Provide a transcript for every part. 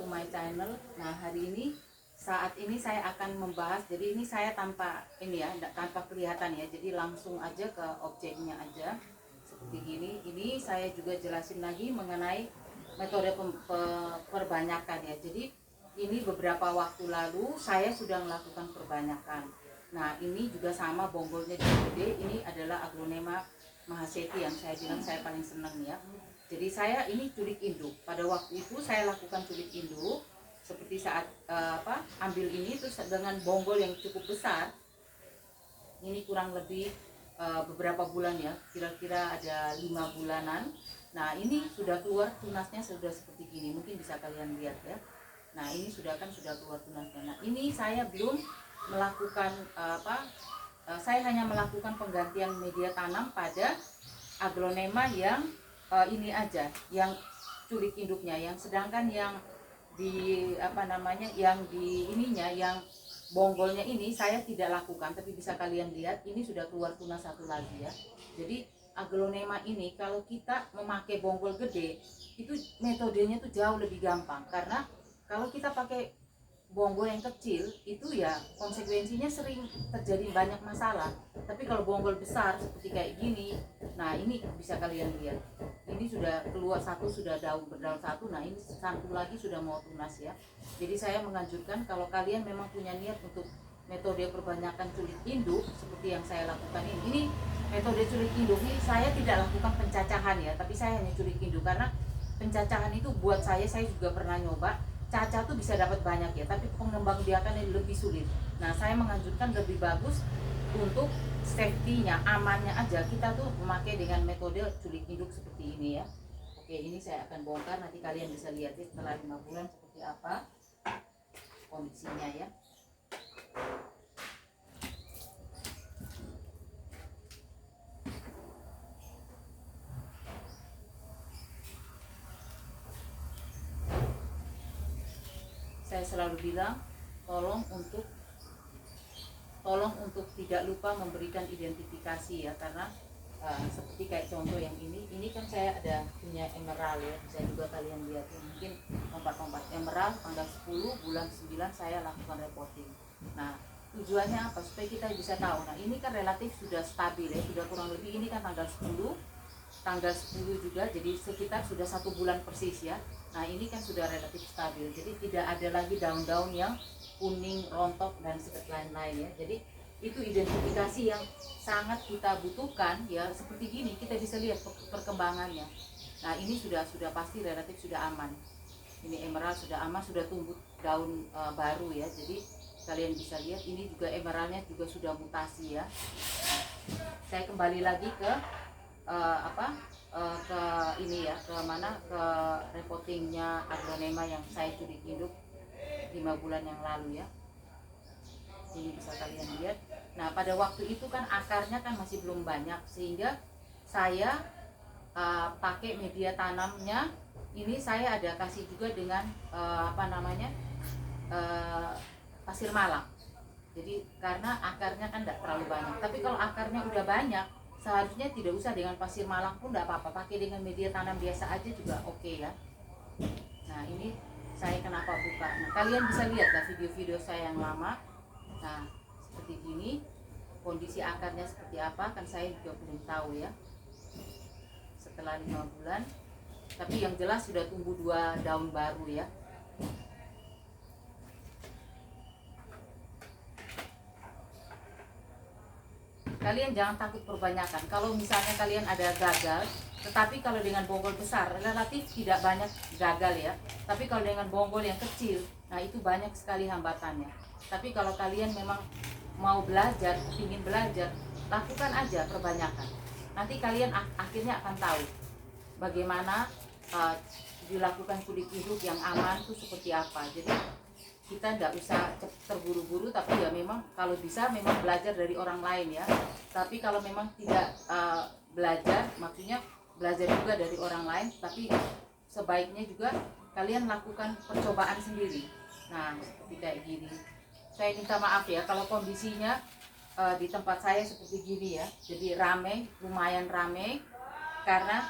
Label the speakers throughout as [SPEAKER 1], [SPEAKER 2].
[SPEAKER 1] to my channel. Nah, hari ini saat ini saya akan membahas, jadi ini saya tanpa ini ya, tanpa kelihatan ya, jadi langsung aja ke objeknya aja seperti gini. Ini saya juga jelasin lagi mengenai metode perbanyakan ya. Jadi ini beberapa waktu lalu saya sudah melakukan perbanyakan. Nah, ini juga sama, bonggolnya gede. Ini adalah Aglonema mahaseti yang saya bilang saya paling senang ya. Jadi saya ini culik induk. Pada waktu itu saya lakukan culik induk seperti saat ambil ini terus dengan bonggol yang cukup besar. Ini kurang lebih beberapa bulan ya, kira-kira ada 5 bulanan. Nah, ini sudah keluar tunasnya, sudah seperti gini. Mungkin bisa kalian lihat ya. Nah, ini sudah keluar tunasnya. Nah, ini saya belum melakukan saya hanya melakukan penggantian media tanam pada Aglonema yang ini aja, yang culik induknya, yang sedangkan yang di yang di ininya, yang bonggolnya ini saya tidak lakukan. Tapi bisa kalian lihat ini sudah keluar tunas satu lagi ya. Jadi Aglonema ini kalau kita memakai bonggol gede itu metodenya tuh jauh lebih gampang, karena kalau kita pakai bonggol yang kecil itu ya konsekuensinya sering terjadi banyak masalah. Tapi kalau bonggol besar seperti kayak gini, nah ini bisa kalian lihat, ini sudah keluar satu, sudah berdaun satu. Nah, ini satu lagi sudah mau tunas ya. Jadi saya menganjurkan kalau kalian memang punya niat untuk metode perbanyakan culik induk seperti yang saya lakukan ini metode culik induk ini saya tidak lakukan pencacahan ya, tapi saya hanya culik induk, karena pencacahan itu buat saya juga pernah nyoba. Caca tuh bisa dapat banyak ya, tapi pengembang biakannya lebih sulit. Nah, saya menganjurkan lebih bagus untuk safety-nya, amannya aja, kita tuh memakai dengan metode culik induk seperti ini ya. Oke, ini saya akan bongkar, nanti kalian bisa lihat ya setelah 5 bulan seperti apa kondisinya ya. Saya selalu bilang tolong untuk tidak lupa memberikan identifikasi ya, karena seperti kayak contoh yang ini kan saya ada punya emerald ya, bisa juga kalian lihat ya, mungkin lompat-lompat emerald tanggal 10 bulan 9 saya lakukan reporting. Nah, tujuannya apa? Supaya kita bisa tahu. Nah, ini kan relatif sudah stabil ya, sudah kurang lebih, ini kan tanggal 10 juga, jadi sekitar sudah 1 bulan persis ya. Nah, ini kan sudah relatif stabil, jadi tidak ada lagi daun-daun yang kuning, rontok, dan lain-lain ya. Jadi itu identifikasi yang sangat kita butuhkan ya. Seperti gini kita bisa lihat perkembangannya. Nah, ini sudah pasti relatif sudah aman. Ini emerald sudah aman, sudah tumbuh daun baru ya. Jadi kalian bisa lihat ini juga emeraldnya juga sudah mutasi ya. Saya kembali lagi ke ke ini ya, ke reportingnya Aglonema yang saya culik induk 5 bulan yang lalu ya. Ini bisa kalian lihat. Nah, pada waktu itu kan akarnya kan masih belum banyak, sehingga saya pakai media tanamnya ini saya ada kasih juga dengan pasir malang. Jadi karena akarnya kan tidak terlalu banyak, tapi kalau akarnya udah banyak seharusnya tidak usah dengan pasir malang pun tidak apa-apa, pakai dengan media tanam biasa aja juga oke ya. Nah, ini saya kenapa buka. Nah, kalian bisa lihat lah video-video saya yang lama. Nah, seperti gini kondisi akarnya seperti apa kan saya juga belum tahu ya setelah 5 bulan. Tapi yang jelas sudah tumbuh 2 daun baru ya. Kalian jangan takut perbanyakan. Kalau misalnya kalian ada gagal, tetapi kalau dengan bonggol besar relatif tidak banyak gagal ya. Tapi kalau dengan bonggol yang kecil, nah itu banyak sekali hambatannya. Tapi kalau kalian memang mau belajar, ingin belajar, lakukan aja perbanyakan. Nanti kalian akhirnya akan tahu bagaimana dilakukan kulit induk yang aman itu seperti apa. Jadi kita tidak usah terburu-buru, tapi ya memang kalau bisa memang belajar dari orang lain ya. Tapi kalau memang tidak belajar, maksudnya belajar juga dari orang lain, tapi sebaiknya juga kalian lakukan percobaan sendiri. Nah, seperti kayak gini. Saya minta maaf ya kalau kondisinya di tempat saya seperti gini ya. Jadi lumayan rame karena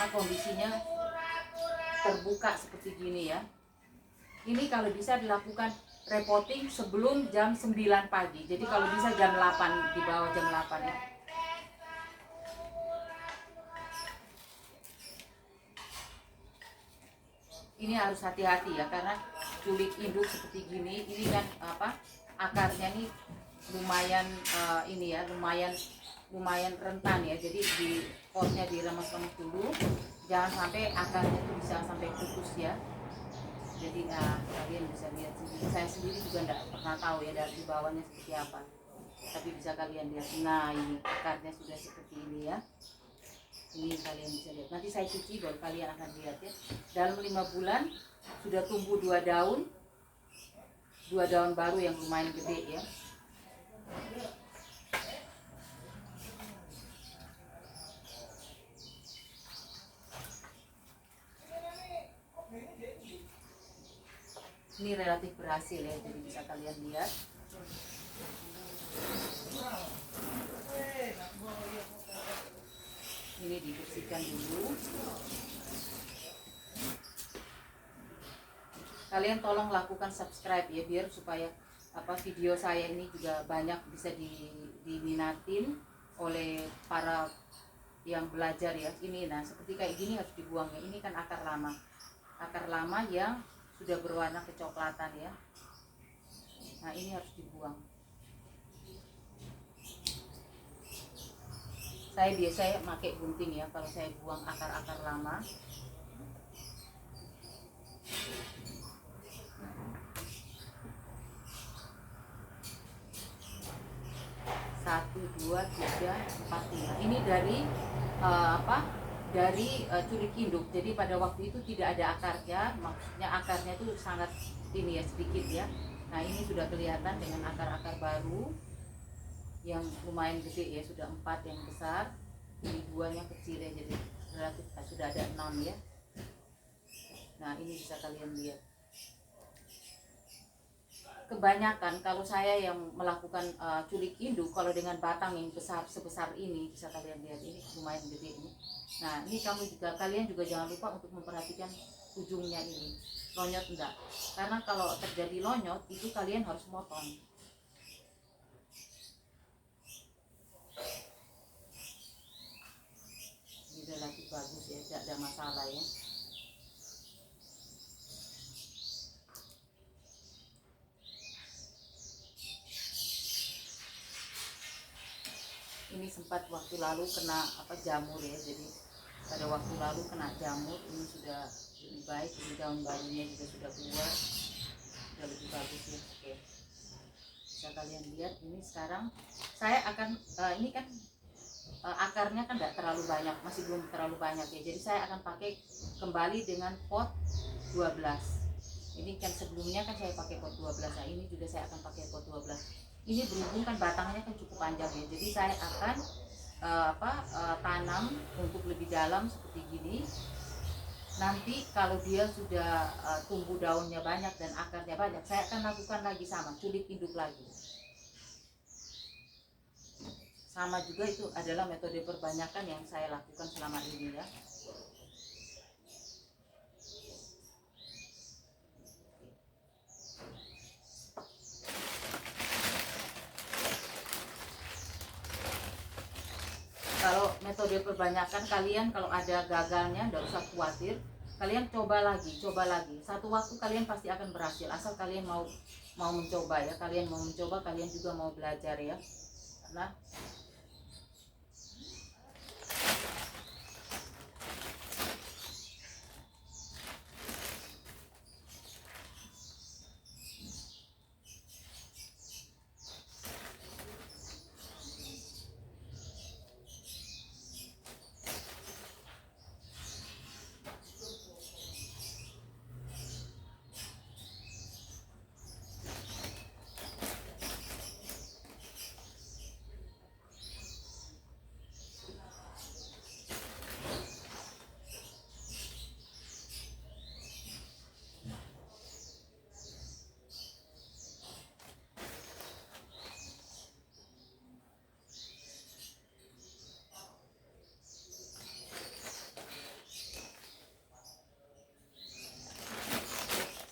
[SPEAKER 1] kondisinya terbuka seperti gini ya. Ini kalau bisa dilakukan repotting sebelum jam 9 pagi. Jadi kalau bisa jam 8, di bawah jam 8 ya. Ini harus hati-hati ya, karena culik induk seperti gini, ini kan akarnya nih lumayan ini ya, lumayan rentan ya. Jadi di potnya diremes-remes dulu, jangan sampai akarnya itu bisa sampai putus ya. Jadi kalian bisa lihat sendiri. Saya sendiri juga tidak pernah tahu ya dari bawahnya seperti apa, tapi bisa kalian lihat. Nah, ini akarnya sudah seperti ini ya. Ini kalian bisa lihat. Nanti saya cuci baru kalian akan lihat ya. Dalam 5 bulan sudah tumbuh 2 daun baru yang lumayan gede ya. Ini relatif berhasil ya, jadi bisa kalian lihat. Ini dibersihkan dulu. Kalian tolong lakukan subscribe ya, biar supaya video saya ini juga banyak bisa diminatin oleh para yang belajar ya. Ini nah seperti kayak gini harus dibuang ya. Ini kan akar lama yang sudah berwarna kecoklatan ya. Nah, ini harus dibuang. Saya biasanya pakai gunting ya kalau saya buang akar-akar lama. Satu, dua, tiga, empat, lima. Ini dari culik induk. Jadi pada waktu itu tidak ada akarnya, maksudnya akarnya itu sangat ini ya, sedikit ya. Nah, ini sudah kelihatan dengan akar-akar baru yang lumayan gede ya, sudah 4 yang besar, ini 2 yang kecil ya, jadi relatif sudah ada 6 ya. Nah, ini bisa kalian lihat. Kebanyakan kalau saya yang melakukan culik induk, kalau dengan batang yang besar sebesar ini, bisa kalian lihat ini lumayan gede ini. Nah, ini kalian juga jangan lupa untuk memperhatikan ujungnya ini, lonyot enggak, karena kalau terjadi lonyot itu kalian harus motong. Ini relatif bagus ya, tidak ada masalah ya. Ini sempat waktu lalu kena jamur ya, jadi pada waktu lalu kena jamur. Ini sudah lebih baik, ini daun barunya juga sudah keluar, sudah lebih bagus ya. Oke, bisa kalian lihat ini sekarang saya akan ini kan akarnya kan tidak terlalu banyak, masih belum terlalu banyak ya, jadi saya akan pakai kembali dengan pot 12. Ini kan sebelumnya kan saya pakai pot 12, nah ini juga saya akan pakai pot 12. Ini berhubung kan batangnya kan cukup panjang ya, jadi saya akan tanam untuk lebih dalam seperti gini. Nanti kalau dia sudah tumbuh daunnya banyak dan akarnya banyak, saya akan lakukan lagi sama, culik induk lagi. Sama juga, itu adalah metode perbanyakan yang saya lakukan selama ini ya. Kalau metode perbanyakan, kalian kalau ada gagalnya tidak usah khawatir, kalian coba lagi. Satu waktu kalian pasti akan berhasil, asal kalian mau mencoba ya. Kalian mau mencoba, kalian juga mau belajar ya. Karena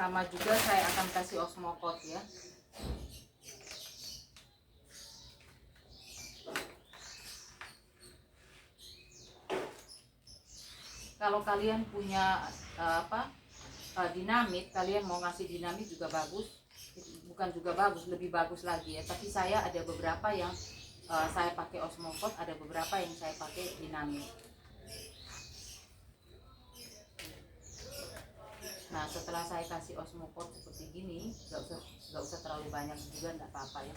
[SPEAKER 1] sama juga saya akan kasih osmokot ya. Kalau kalian punya dinamit, kalian mau ngasih dinamit juga bagus, bukan juga bagus, lebih bagus lagi ya. Tapi saya ada beberapa yang saya pakai osmokot, ada beberapa yang saya pakai dinamit. Nah setelah saya kasih osmokot seperti gini, gak usah terlalu banyak juga, enggak apa-apa ya.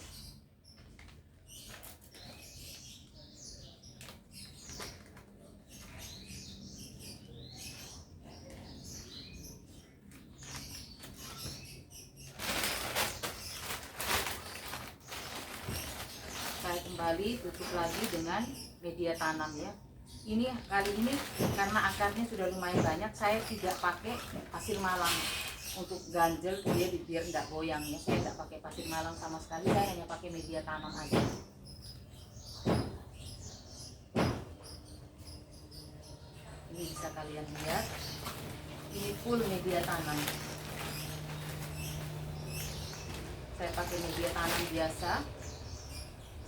[SPEAKER 1] Saya kembali tutup lagi dengan media tanam ya. Ini kali ini karena akarnya sudah lumayan banyak, saya tidak pakai pasir malam untuk ganjel dia biar tidak goyang ya. Saya tidak pakai pasir malam sama sekali, saya hanya pakai media tanam aja. Ini bisa kalian lihat, ini full media tanam. Saya pakai media tanam biasa,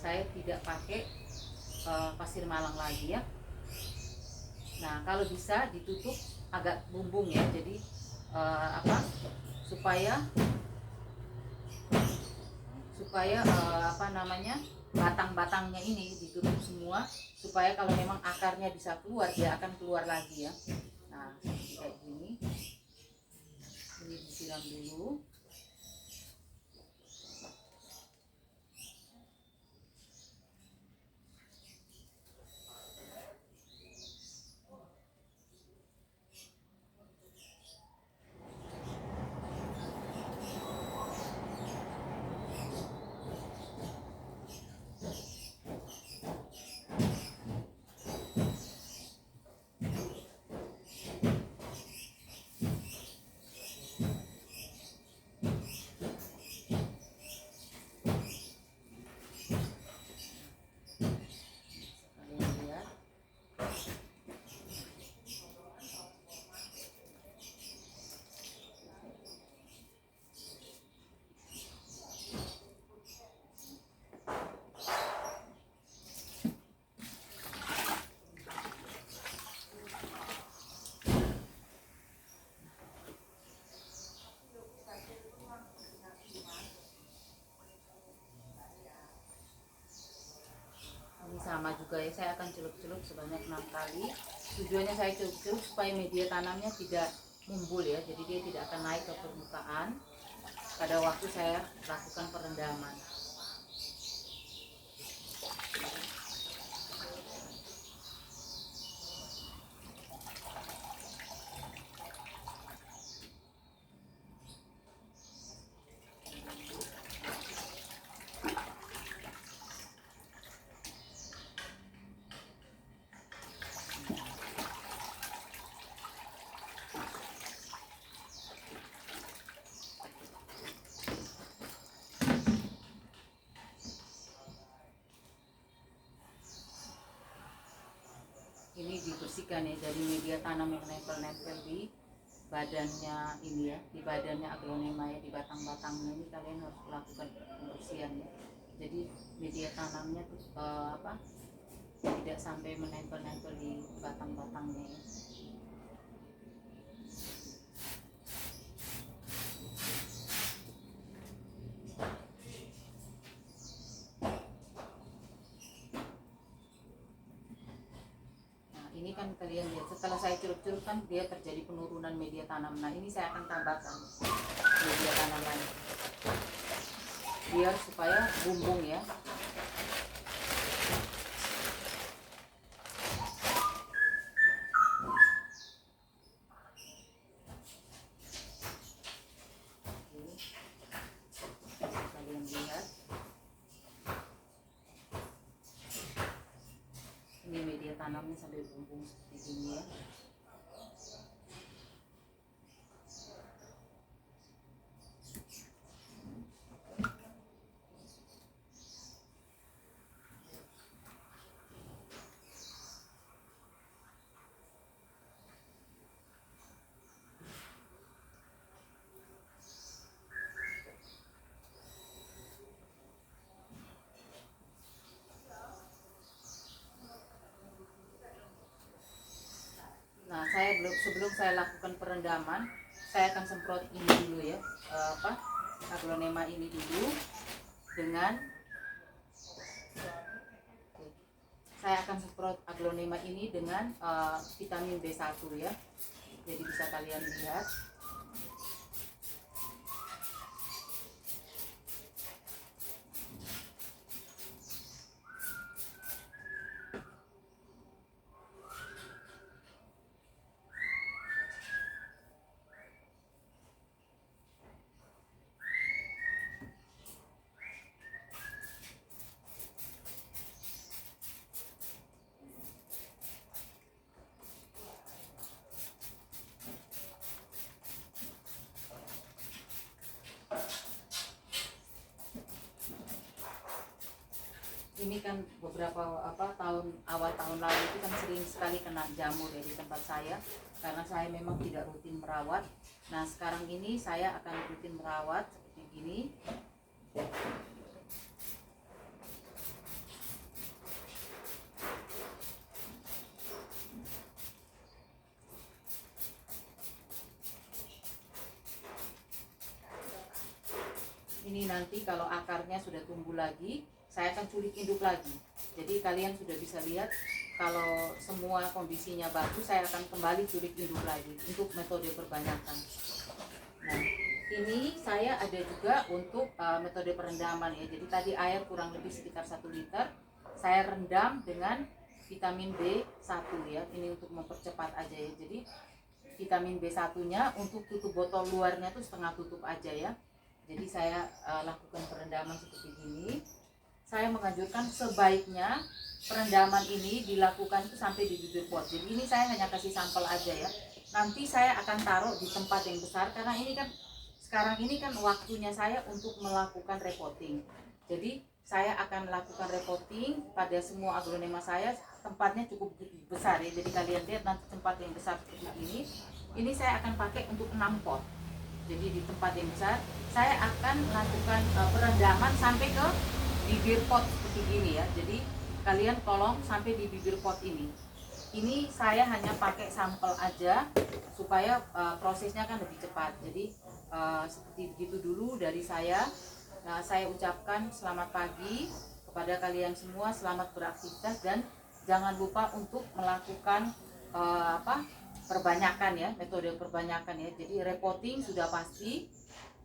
[SPEAKER 1] saya tidak pakai pasir malang lagi ya. Nah kalau bisa ditutup agak bumbung ya, jadi supaya batang-batangnya ini ditutup semua, supaya kalau memang akarnya bisa keluar, dia akan keluar lagi ya. Nah kayak gini, ini disiram dulu. Sama juga ya, saya akan celup-celup sebanyak 6 kali. Tujuannya saya celup-celup supaya media tanamnya tidak mumbul ya, jadi dia tidak akan naik ke permukaan pada waktu saya lakukan perendaman. Ini dibersihkan ya dari media tanam yang nempel-nempel di badannya ini ya, di badannya aglonema ya, di batang-batangnya ini kalian harus lakukan pembersihan ya. Jadi media tanamnya tuh tidak sampai menempel-nempel di batang-batangnya ya. Ini kan kalian lihat setelah saya celup-celup kan dia terjadi penurunan media tanam. Nah ini saya akan tambahkan media tanam lain biar supaya bumbung ya. Kalian lihat ini media tanamnya sampai bumbung seperti ini ya. saya sebelum saya lakukan perendaman, saya akan semprot ini dulu ya, aglonema ini dulu dengan saya akan semprot aglonema ini dengan vitamin B1 ya. Jadi bisa kalian lihat. Ini kan beberapa awal tahun lalu itu kan sering sekali kena jamur ya di tempat saya, karena saya memang tidak rutin merawat. Nah sekarang ini saya akan rutin merawat seperti gini. Ini nanti kalau akarnya sudah tumbuh lagi, saya akan culik induk lagi. Jadi kalian sudah bisa lihat kalau semua kondisinya bagus, saya akan kembali culik induk lagi untuk metode perbanyakan. Nah ini saya ada juga untuk metode perendaman ya. Jadi tadi air kurang lebih sekitar 1 liter, saya rendam dengan vitamin B1 ya. Ini untuk mempercepat aja ya. Jadi vitamin B1 nya untuk tutup botol luarnya tuh setengah tutup aja ya. Jadi saya lakukan perendaman seperti ini. Saya menganjurkan sebaiknya perendaman ini dilakukan itu sampai di bibir pot. Jadi ini saya hanya kasih sampel aja ya. Nanti saya akan taruh di tempat yang besar, karena ini kan sekarang ini kan waktunya saya untuk melakukan repotting. Jadi saya akan lakukan repotting pada semua aglonema saya. Tempatnya cukup besar ya. Jadi kalian lihat nanti tempat yang besar seperti ini. Ini saya akan pakai untuk 6 pot. Jadi di tempat yang besar saya akan lakukan perendaman sampai ke bibir pot seperti gini ya. Jadi kalian tolong sampai di bibir pot ini. Ini saya hanya pakai sampel aja supaya prosesnya kan lebih cepat. Jadi seperti begitu dulu dari saya. Nah, saya ucapkan selamat pagi kepada kalian semua, selamat beraktivitas, dan jangan lupa untuk melakukan perbanyakan ya, metode perbanyakan ya. Jadi repotting sudah pasti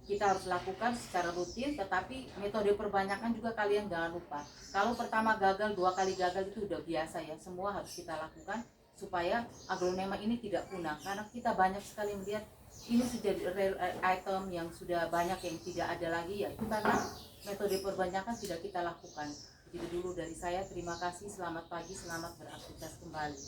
[SPEAKER 1] kita harus lakukan secara rutin, tetapi metode perbanyakan juga kalian jangan lupa. Kalau pertama gagal, 2 kali gagal itu udah biasa ya. Semua harus kita lakukan supaya aglonema ini tidak punah, karena kita banyak sekali melihat ini sudah rare item yang sudah banyak yang tidak ada lagi ya. Itu karena metode perbanyakan tidak kita lakukan. Jadi dulu dari saya, terima kasih, selamat pagi, selamat beraktivitas kembali.